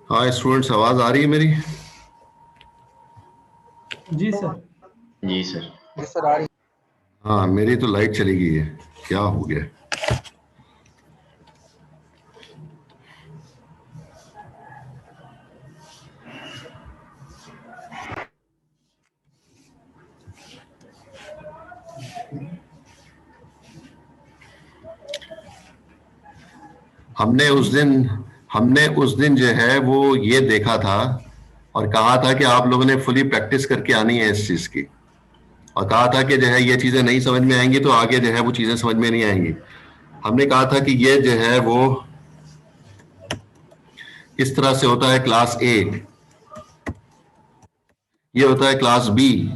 हाँ स्टूडेंट्स, आवाज आ रही है मेरी? जी सर। जी सर। जी सर आ रही। हाँ, मेरी तो लाइट चली गई है। क्या हो गया? हमने उस दिन जो है वो ये देखा था और कहा था कि आप लोगों ने फुली प्रैक्टिस करके आनी है इस चीज की, और कहा था कि जो है ये चीजें नहीं समझ में आएंगी तो आगे जो है वो चीजें समझ में नहीं आएंगी। हमने कहा था कि ये जो है वो इस तरह से होता है क्लास ए, ये होता है क्लास बी,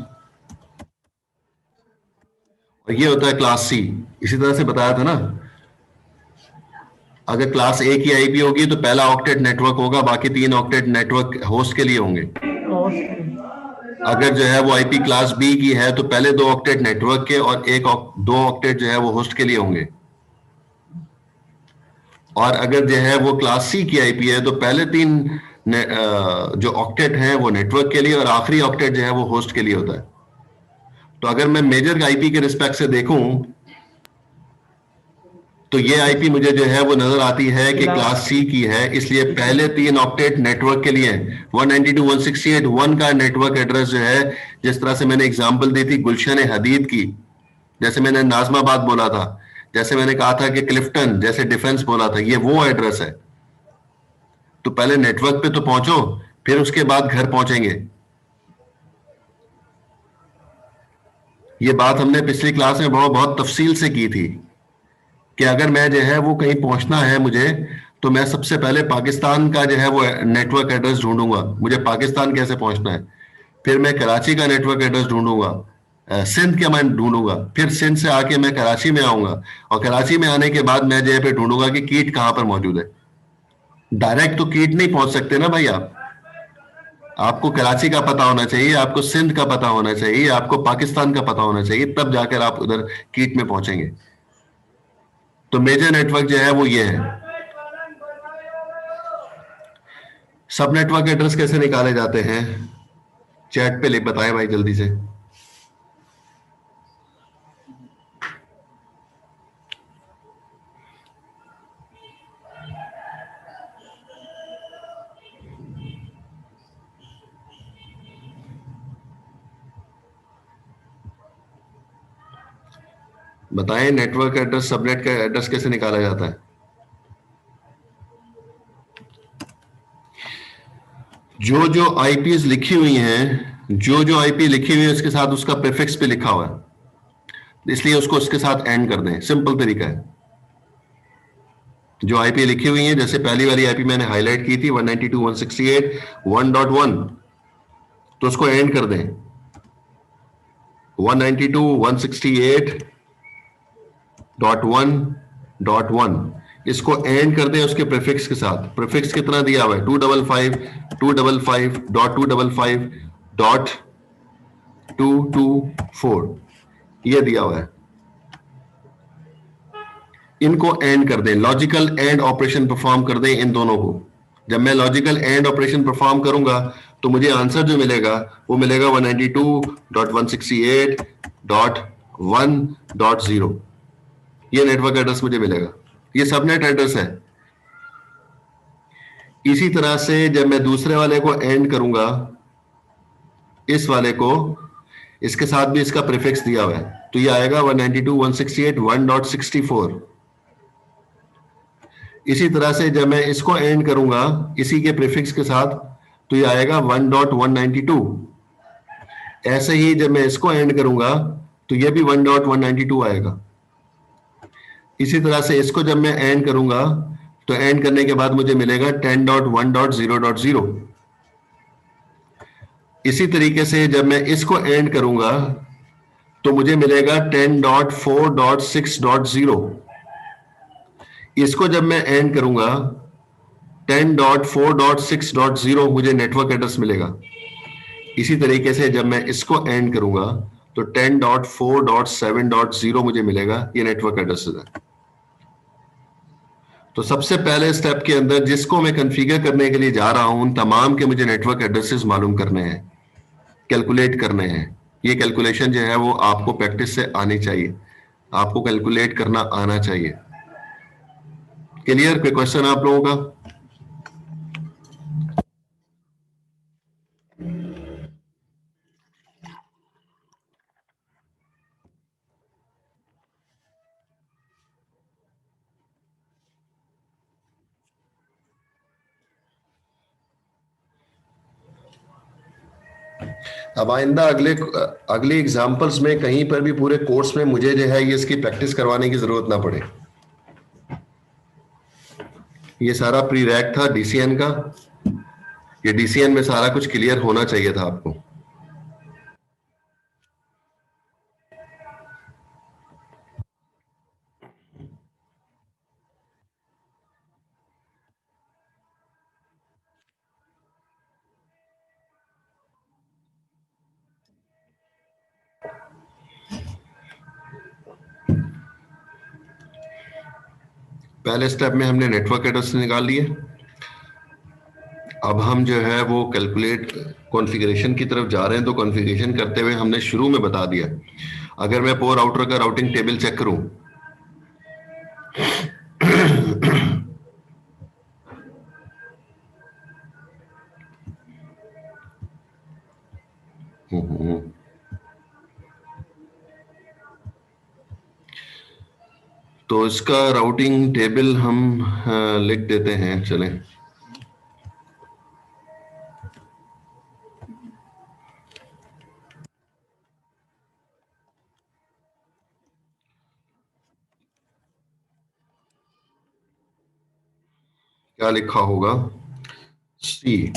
और ये होता है क्लास सी। इसी तरह से बताया था ना। अगर क्लास ए की आईपी होगी तो पहला ऑक्टेट नेटवर्क होगा, बाकी 3 ऑक्टेट नेटवर्क होस्ट के लिए होंगे। अगर जो है वो आईपी क्लास बी की है तो पहले 2 ऑक्टेट नेटवर्क के और 2 ऑक्टेट जो है वो होस्ट के लिए होंगे। और अगर जो है वो क्लास सी की आईपी है तो पहले 3 जो ऑक्टेट हैं वो नेटवर्क के लिए और आखिरी ऑक्टेट जो है वो होस्ट के लिए होता है। तो अगर मैं मेजर आईपी के रिस्पेक्ट से देखूं तो ये आईपी मुझे जो है वो नजर आती है कि क्लास सी की है, इसलिए पहले 3 ऑक्टेट नेटवर्क के लिए 192.168.1 का नेटवर्क एड्रेस जो है, जिस तरह से मैंने एग्जांपल दी थी गुलशन हदीद की, जैसे मैंने नाजमाबाद बोला था, जैसे मैंने कहा था कि क्लिफ्टन, जैसे डिफेंस बोला था, ये वो एड्रेस है। तो पहले नेटवर्क पे तो पहुंचो, फिर उसके बाद घर पहुंचेंगे। ये बात हमने पिछली क्लास में बहुत तफसील से की थी कि अगर मैं जो है वो कहीं पहुंचना है मुझे, तो मैं सबसे पहले पाकिस्तान का जो है वो नेटवर्क एड्रेस ढूंढूंगा, मुझे पाकिस्तान कैसे पहुंचना है। फिर मैं कराची का नेटवर्क एड्रेस ढूंढूंगा, सिंध का मैं ढूंढूंगा, फिर सिंध से आके मैं कराची में आऊंगा, और कराची में आने के बाद मैं जो है पे ढूंढूंगा कि कीट कहां पर मौजूद है। डायरेक्ट तो कीट नहीं पहुंच सकते ना भाई आप। आपको कराची का पता होना चाहिए, आपको सिंध का पता होना चाहिए, आपको पाकिस्तान का पता होना चाहिए, तब जाकर आप उधर कीट में पहुंचेंगे। तो मेजर नेटवर्क जो है वो ये है। सब नेटवर्क एड्रेस कैसे निकाले जाते हैं? चैट पे लिख बताएं भाई जल्दी से। बताएं नेटवर्क एड्रेस, सबनेट का एड्रेस कैसे निकाला जाता है? जो जो आईपीज लिखी हुई हैं, जो जो आईपी लिखी हुई है उसके साथ उसका प्रीफिक्स पे लिखा हुआ है, इसलिए उसको उसके साथ एंड कर दें। सिंपल तरीका है। जो आईपी लिखी हुई है, जैसे पहली वाली आईपी मैंने हाईलाइट की थी 192.168.1.1, तो उसको एंड कर दें 192.168.1.1, इसको एंड कर दें उसके प्रीफिक्स के साथ। प्रीफिक्स कितना दिया हुआ है? 255.255.224 ये दिया हुआ है। इनको एंड कर दें, लॉजिकल एंड ऑपरेशन परफॉर्म कर दें इन दोनों को। जब मैं लॉजिकल एंड ऑपरेशन परफॉर्म करूंगा तो मुझे आंसर जो मिलेगा वो मिलेगा 192.168.1.0। ये नेटवर्क एड्रेस मुझे मिलेगा, ये सबनेट एड्रेस है। इसी तरह से जब मैं दूसरे वाले को एंड करूंगा, इस वाले को, इसके साथ भी इसका प्रीफिक्स दिया हुआ है, तो ये आएगा 192.168.1.64। इसी तरह से जब मैं इसको एंड करूंगा इसी के प्रीफिक्स के साथ, तो ये आएगा 1.192। ऐसे ही जब मैं इसको एंड करूंगा तो ये भी 1.192 आएगा। इसी तरह से इसको जब मैं एंड करूंगा तो एंड करने के बाद मुझे मिलेगा 10.1.0.0। इसी तरीके से जब मैं इसको एंड करूंगा तो मुझे मिलेगा 10.4.6.0। इसको जब मैं एंड करूंगा 10.4.6.0 मुझे नेटवर्क एड्रेस मिलेगा। इसी तरीके से जब मैं इसको एंड करूंगा तो 10.4.7.0 मुझे मिलेगा। ये नेटवर्क एड्रेस है। तो सबसे पहले स्टेप के अंदर जिसको मैं कॉन्फ़िगर करने के लिए जा रहा हूं, उन तमाम के मुझे नेटवर्क एड्रेसेस मालूम करने हैं, कैलकुलेट करने हैं। ये कैलकुलेशन जो है वो आपको प्रैक्टिस से आनी चाहिए, आपको कैलकुलेट करना आना चाहिए। क्लियर? कोई क्वेश्चन आप लोगों का? अब आइंदा अगले अगली एग्जांपल्स में कहीं पर भी पूरे कोर्स में मुझे जो है ये इसकी प्रैक्टिस करवाने की जरूरत ना पड़े। ये सारा प्री रैक था डीसीएन का, ये डीसीएन में सारा कुछ क्लियर होना चाहिए था आपको। पहले स्टेप में हमने नेटवर्क एड्रेस निकाल लिए। अब हम जो है वो कैलकुलेट कॉन्फ़िगरेशन की तरफ जा रहे हैं। तो कॉन्फ़िगरेशन करते हुए हमने शुरू में बता दिया, अगर मैं पोर आउटर का राउटिंग टेबल चेक करूं, तो इसका राउटिंग टेबल हम लिख देते हैं। चलें, क्या लिखा होगा? सी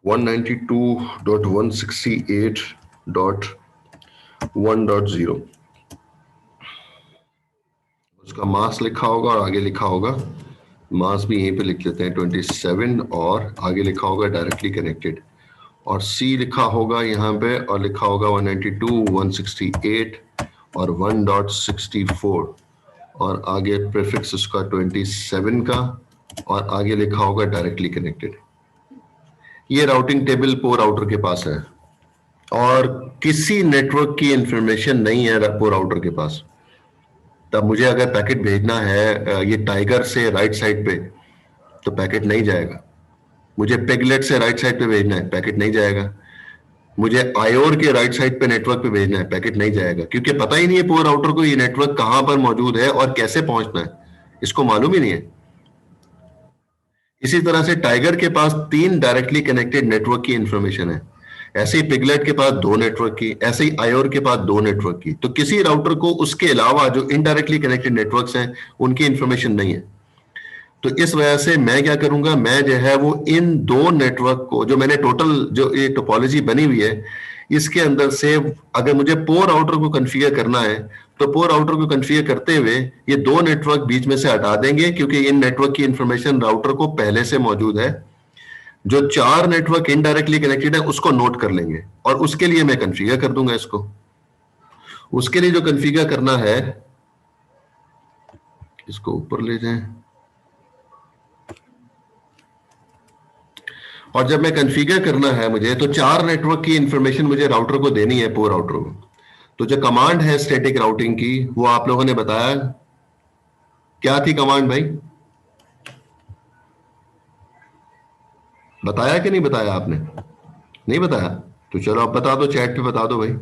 192.168.1.0 उसका मास लिखा होगा और आगे लिखा होगा, मास भी यहीं पे लिख लेते हैं 27, और आगे लिखा होगा डायरेक्टली कनेक्टेड, और सी लिखा होगा यहाँ पे और लिखा होगा 192.168 और 1.64, और आगे प्रीफिक्स उसका 27 का, और आगे लिखा होगा डायरेक्टली कनेक्टेड। ये राउटिंग टेबल पोर आउटर के पास है और किसी नेटवर्क की इंफॉर्मेशन नहीं है पोर आउटर के पास। तब मुझे अगर पैकेट भेजना है ये टाइगर से राइट साइड पे, तो पैकेट नहीं जाएगा। मुझे पिगलेट से राइट साइड पे भेजना है, पैकेट नहीं जाएगा। मुझे आयोर के राइट साइड पे नेटवर्क पे भेजना है, पैकेट नहीं जाएगा, क्योंकि पता ही नहीं है पोर आउटर को ये नेटवर्क कहां पर मौजूद है और कैसे पहुंचना है, इसको मालूम ही नहीं है। इसी तरह से टाइगर के पास 3 डायरेक्टली कनेक्टेड नेटवर्क की इंफॉर्मेशन है, ऐसे ही पिगलेट के पास 2 नेटवर्क की, ऐसे ही आयोर के पास 2 नेटवर्क की। तो किसी राउटर को उसके अलावा जो इनडायरेक्टली कनेक्टेड नेटवर्क्स हैं उनकी इंफॉर्मेशन नहीं है। तो इस वजह से मैं क्या करूंगा, मैं जो है वो इन 2 नेटवर्क को, जो मैंने टोटल जो ये टोपोलॉजी बनी हुई है, इसके अंदर से अगर मुझे पोर आउटर को कॉन्फ़िगर करना है, तो पोर आउटर को कॉन्फ़िगर करते हुए ये 2 नेटवर्क बीच में से हटा देंगे, क्योंकि इन नेटवर्क की इंफॉर्मेशन राउटर को पहले से मौजूद है। जो 4 नेटवर्क इनडायरेक्टली कनेक्टेड है उसको नोट कर लेंगे, और उसके लिए मैं कॉन्फ़िगर कर दूंगा इसको। उसके लिए जो कॉन्फ़िगर करना है, इसको ऊपर ले जाएं, और जब मैं कॉन्फ़िगर करना है मुझे, तो 4 नेटवर्क की इंफॉर्मेशन मुझे राउटर को देनी है, पोर राउटर को। तो जो कमांड है स्टैटिक राउटिंग की, वो आप लोगों ने बताया क्या थी कमांड भाई? बताया कि नहीं बताया आपने? नहीं बताया? तो चलो अब बता दो, चैट पे बता दो भाई।